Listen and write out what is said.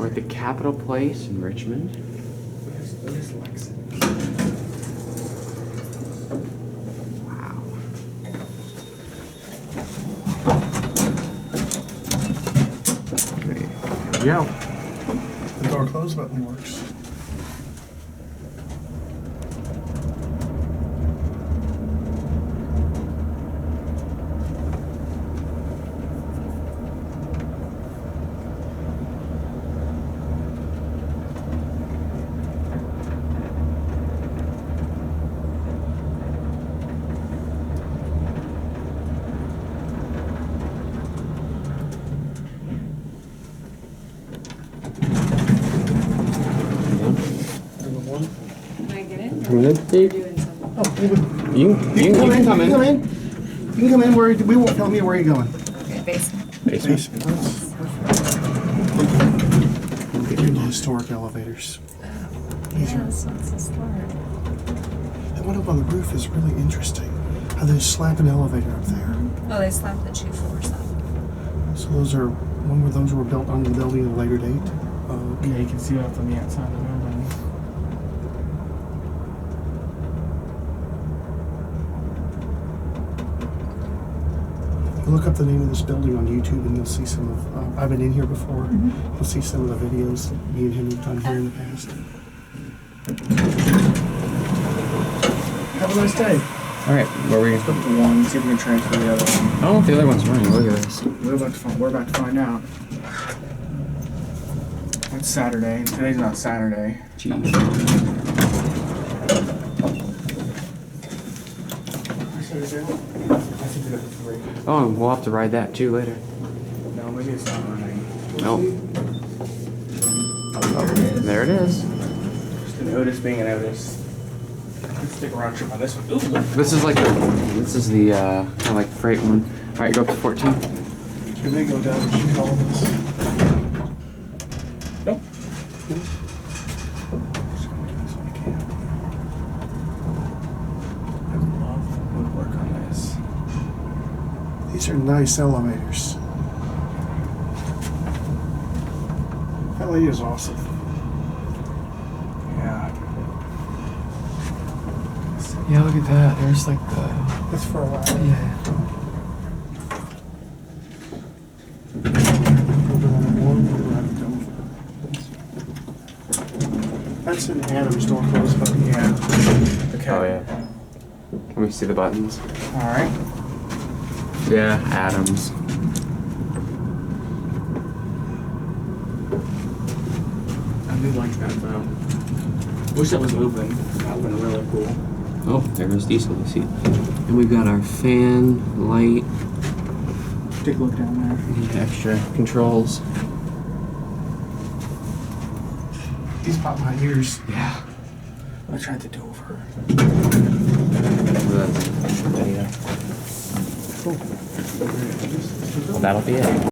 We're at the Capitol Place in Richmond. Where's Otis Lexington? Wow. There we go. The door close button works. Can I get in? Come in. You're doing something. Oh, You can come in. You can come in. We won't tell me where you're going. Okay, basement. Basement. We'll get into historic elevators. These Yeah, are, this one's a start. that one up on the roof is really interesting. How they slap an elevator up there. Oh, they slapped the 2 floors up. So those are, when were those were built on the building at a later date? Yeah, you can see that from the outside of the building. Look up the name of this building on YouTube and you'll see some of, I've been in here before. You'll see some of the videos that me and him have done here in the past. Have a nice day. All right, where are we? Let's go up to one, see if we can transfer the other one. I don't know if the other one's running. Look at this. We're about to find out. It's Saturday, and today's not Saturday. Jeez. I think we got 3. Oh, and we'll have to ride that too later. No, maybe it's not running. Nope. Oh, there it is. There it is. Just an Otis being an Otis. Let's take a round trip on this one. Ooh. This is the kind of like freight one. All right, go up to 14. Can they go down and shoot all of this? Nope. I love the woodwork on this. These are nice elevators. That lady is awesome. Yeah. Yeah, look at that. There's like the. That's for a while. Yeah. That's an Adams door close button. Yeah. Okay. Oh yeah. Let me see the buttons. Alright. Yeah, Adams. I do like that though. Wish that was open. That would have been really cool. Oh, there's diesel. You see. And we've got our fan, light, Take a look down there. the extra controls. These pop my ears. Yeah. I tried to do over. Well, that'll be it.